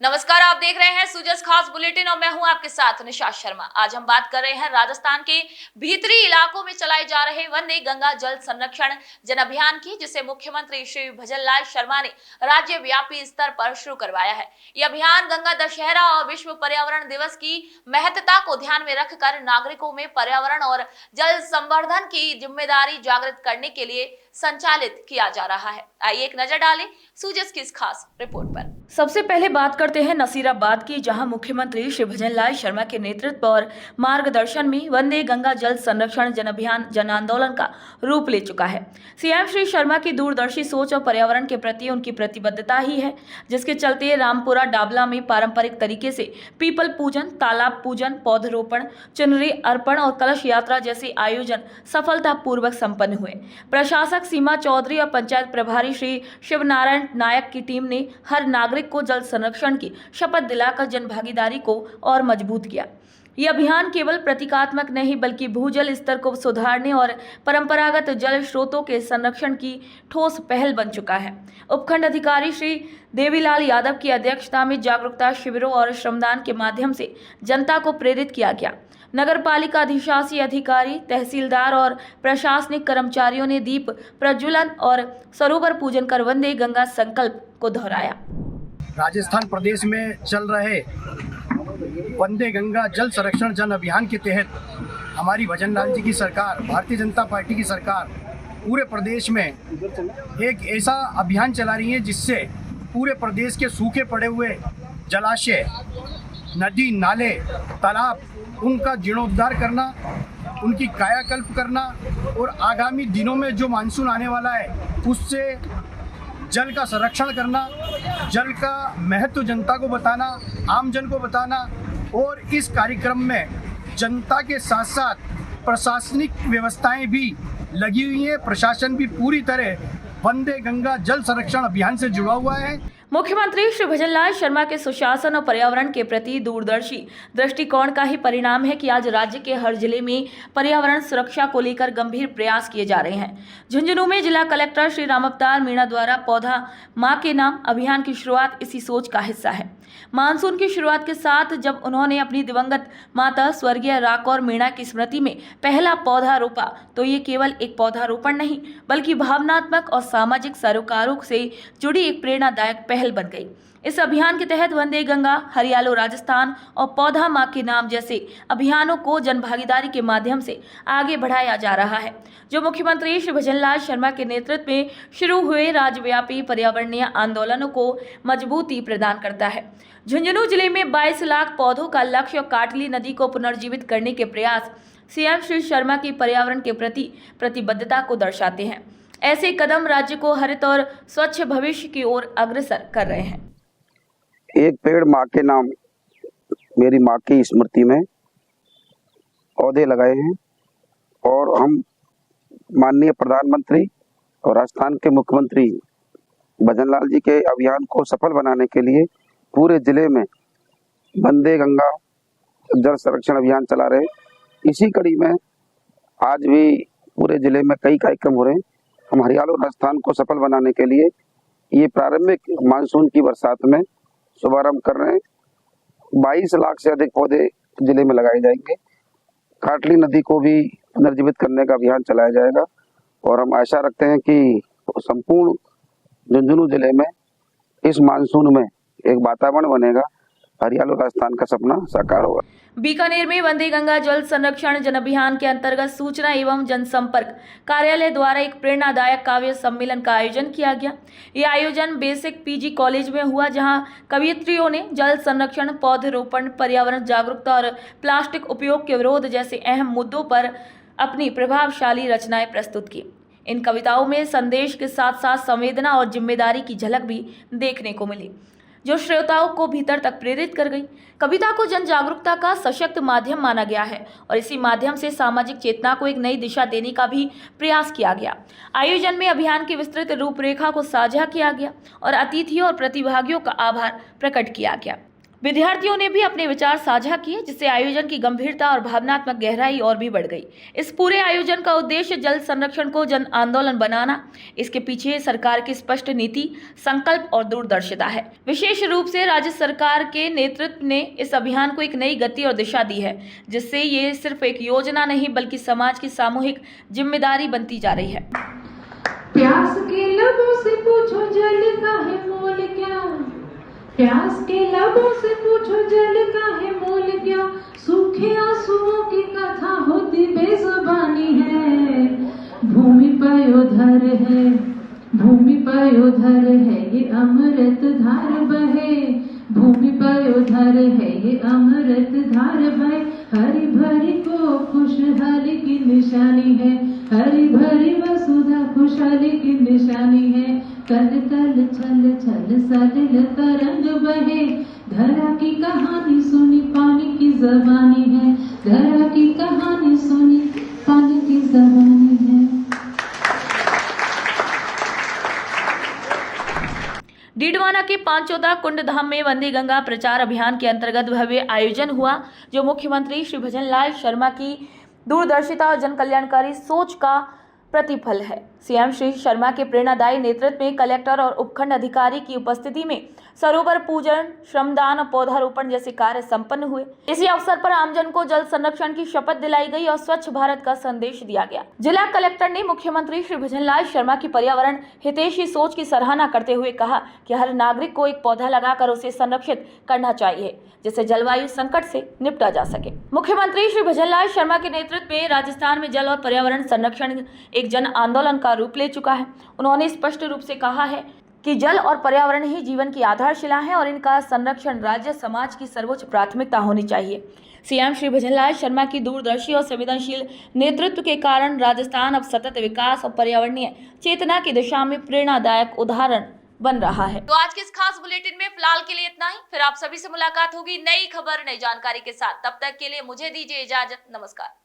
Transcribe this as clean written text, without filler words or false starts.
नमस्कार, आप देख रहे हैं सूजस खास बुलेटिन और मैं हूं आपके साथ निशा शर्मा। आज हम बात कर रहे हैं राजस्थान के भीतरी इलाकों में चलाए जा रहे वंदे गंगा जल संरक्षण जन अभियान की, जिसे मुख्यमंत्री श्री भजनलाल शर्मा ने राज्यव्यापी स्तर पर शुरू करवाया है। यह अभियान गंगा दशहरा और विश्व पर्यावरण दिवस की महत्ता को ध्यान में रखकर नागरिकों में पर्यावरण और जल संवर्धन की जिम्मेदारी जागृत करने के लिए संचालित किया जा रहा है। आइए एक नजर डालें सूजस की इस खास रिपोर्ट पर। सबसे पहले बात करते हैं नसीराबाद की, जहां मुख्यमंत्री श्री भजनलाल शर्मा के नेतृत्व और मार्गदर्शन में वंदे गंगा जल संरक्षण जन अभियान जन आंदोलन का रूप ले चुका है। सीएम श्री शर्मा की दूरदर्शी सोच और पर्यावरण के प्रति उनकी प्रतिबद्धता ही है, जिसके चलते रामपुरा डाबला में पारंपरिक तरीके से पीपल पूजन, तालाब पूजन, पौधरोपण, चुनरी अर्पण और कलश यात्रा जैसे आयोजन सफलतापूर्वक संपन्न हुए। प्रशासक सीमा चौधरी और पंचायत प्रभारी श्री शिवनारायण नायक की टीम ने हर नागरिक को जल संरक्षण की शपथ दिलाकर जन भागीदारी को और मजबूत किया। यह अभियान केवल प्रतीकात्मक नहीं बल्कि भूजल स्तर को सुधारने और परंपरागत जल स्रोतों के संरक्षण की ठोस पहल बन चुका है। उपखंड अधिकारी श्री देवीलाल यादव की अध्यक्षता में जागरूकता शिविरों और श्रमदान के माध्यम से जनता को प्रेरित किया गया। नगर पालिका अधिशासी अधिकारी, तहसीलदार और प्रशासनिक कर्मचारियों ने दीप प्रज्वलन और सरोवर पूजन कर वंदे गंगा संकल्प को दोहराया। राजस्थान प्रदेश में चल रहे वंदे गंगा जल संरक्षण जन अभियान के तहत हमारी भजनलाल जी की सरकार, भारतीय जनता पार्टी की सरकार पूरे प्रदेश में एक ऐसा अभियान चला रही है जिससे पूरे प्रदेश के सूखे पड़े हुए जलाशय, नदी, नाले, तालाब, उनका जीर्णोद्धार करना, उनकी कायाकल्प करना और आगामी दिनों में जो मानसून आने वाला है उससे जल का संरक्षण करना, जल का महत्व जनता को बताना, आम जन को बताना। और इस कार्यक्रम में जनता के साथ साथ प्रशासनिक व्यवस्थाएं भी लगी हुई हैं। प्रशासन भी पूरी तरह वंदे गंगा जल संरक्षण अभियान से जुड़ा हुआ है। मुख्यमंत्री श्री भजनलाल शर्मा के सुशासन और पर्यावरण के प्रति दूरदर्शी दृष्टिकोण का ही परिणाम है कि आज राज्य के हर जिले में पर्यावरण सुरक्षा को लेकर गंभीर प्रयास किए जा रहे हैं। झुंझुनू में जिला कलेक्टर श्री रामअवतार मीणा द्वारा पौधा मां के नाम अभियान की शुरुआत इसी सोच का हिस्सा है। मानसून की शुरुआत के साथ जब उन्होंने अपनी दिवंगत माता स्वर्गीय राकौर मीणा की स्मृति में पहला पौधा रोपा, तो ये केवल एक पौधारोपण नहीं बल्कि भावनात्मक और सामाजिक सरोकारों से जुड़ी एक प्रेरणादायक पहल बन गई। इस अभियान के तहत वंदे गंगा, हरियालो राजस्थान और पौधा मां के नाम जैसे अभियानों को जनभागीदारी के माध्यम से आगे बढ़ाया जा रहा है, जो मुख्यमंत्री श्री भजनलाल शर्मा के नेतृत्व में शुरू हुए राज्यव्यापी पर्यावरणीय आंदोलनों को मजबूती प्रदान करता है। झुंझुनू जिले में 22 लाख पौधों का लक्ष्य और काटली नदी को पुनर्जीवित करने के प्रयास सीएम श्री शर्मा की पर्यावरण के प्रति प्रतिबद्धता को दर्शाते हैं। ऐसे कदम राज्य को हरित और स्वच्छ भविष्य की ओर अग्रसर कर रहे हैं। एक पेड़ माँ के नाम, मेरी माँ की स्मृति में पौधे लगाए हैं और हम माननीय प्रधानमंत्री और राजस्थान के मुख्यमंत्री भजनलाल जी के अभियान को सफल बनाने के लिए पूरे जिले में वंदे गंगा जल संरक्षण अभियान चला रहे। इसी कड़ी में आज भी पूरे जिले में कई कार्यक्रम हो रहे हैं। हम हरियालो राजस्थान को सफल बनाने के लिए ये प्रारंभिक मानसून की बरसात में शुभारंभ कर रहे हैं। 22 लाख से अधिक पौधे जिले में लगाए जाएंगे। काटली नदी को भी पुनर्जीवित करने का अभियान चलाया जाएगा और हम आशा रखते हैं कि संपूर्ण झुंझुनू जिले में इस मानसून में एक वातावरण बनेगा, हरियालो राजस्थान का सपना साकार होगा। बीकानेर में वंदे गंगा जल संरक्षण जन अभियान के अंतर्गत सूचना एवं जनसंपर्क कार्यालय द्वारा एक प्रेरणादायक काव्य सम्मेलन का आयोजन किया गया। यह आयोजन बेसिक पीजी कॉलेज में हुआ, जहां कवयित्रियों ने जल संरक्षण, पौधरोपण, पर्यावरण जागरूकता और प्लास्टिक उपयोग के विरोध जैसे अहम मुद्दों पर अपनी प्रभावशाली रचनाएं प्रस्तुत की। इन कविताओं में संदेश के साथ साथ संवेदना और जिम्मेदारी की झलक भी देखने को मिली, जो श्रोताओं को भीतर तक प्रेरित कर गई। कविता को जन जागरूकता का सशक्त माध्यम माना गया है और इसी माध्यम से सामाजिक चेतना को एक नई दिशा देने का भी प्रयास किया गया। आयोजन में अभियान की विस्तृत रूपरेखा को साझा किया गया और अतिथियों और प्रतिभागियों का आभार प्रकट किया गया। विद्यार्थियों ने भी अपने विचार साझा किए, जिससे आयोजन की गंभीरता और भावनात्मक गहराई और भी बढ़ गई। इस पूरे आयोजन का उद्देश्य जल संरक्षण को जन आंदोलन बनाना। इसके पीछे सरकार की स्पष्ट नीति, संकल्प और दूरदर्शिता है। विशेष रूप से राज्य सरकार के नेतृत्व ने इस अभियान को एक नई गति और दिशा दी है, जिससे ये सिर्फ एक योजना नहीं बल्कि समाज की सामूहिक जिम्मेदारी बनती जा रही है। प्यास के लबों से पूछो जल का है मोल क्या, प्यास के लबों से पूछो जल का है मोल क्या, सूखे आंसुओं की कथा होती बेज़ुबानी है। भूमि पयोधर है, भूमि पयोधर है, ये अमृत धार बहे, भूमि पयोधर है, ये अमृत धार बहे। हरी भरी को खुशहाली की निशानी है, हरी भरी वसुधा खुशहाली की निशानी है। कल कल छल छल सलिल तरंग बहे, धरा की कहानी सुनी पानी की ज़बानी है, धरा की कहानी सुनी पानी की ज़बानी है। डीडवाना के पांचोदा कुंड धाम में वंदे गंगा प्रचार अभियान के अंतर्गत भव्य आयोजन हुआ, जो मुख्यमंत्री श्री भजनलाल शर्मा की दूरदर्शिता और जन कल्याणकारी सोच का प्रतिफल है। सीएम श्री शर्मा के प्रेरणादायी नेतृत्व में कलेक्टर और उपखंड अधिकारी की उपस्थिति में सरोवर पूजन, श्रमदान और पौधारोपण जैसे कार्य संपन्न हुए। इसी अवसर पर आमजन को जल संरक्षण की शपथ दिलाई गई और स्वच्छ भारत का संदेश दिया गया। जिला कलेक्टर ने मुख्यमंत्री श्री भजनलाल शर्मा की पर्यावरण हितैषी सोच की सराहना करते हुए कहा कि हर नागरिक को एक पौधा लगाकर उसे संरक्षित करना चाहिए, जिससे जलवायु संकट से निपटा जा सके। मुख्यमंत्री श्री भजनलाल शर्मा के नेतृत्व में राजस्थान में जल और पर्यावरण संरक्षण एक जन आंदोलन का रूप ले चुका है। उन्होंने स्पष्ट रूप से कहा है कि जल और पर्यावरण ही जीवन की आधारशिला है और इनका संरक्षण राज्य समाज की सर्वोच्च प्राथमिकता होनी चाहिए। सीएम श्री भजनलाल शर्मा की दूरदर्शी और संवेदनशील नेतृत्व के कारण राजस्थान अब सतत विकास और पर्यावरणीय चेतना की दिशा में प्रेरणादायक उदाहरण बन रहा है। तो आज के इस खास बुलेटिन में फिलहाल के लिए इतना ही। फिर आप सभी से मुलाकात होगी नई खबर, नई जानकारी के साथ। तब तक के लिए मुझे दीजिए इजाजत। नमस्कार।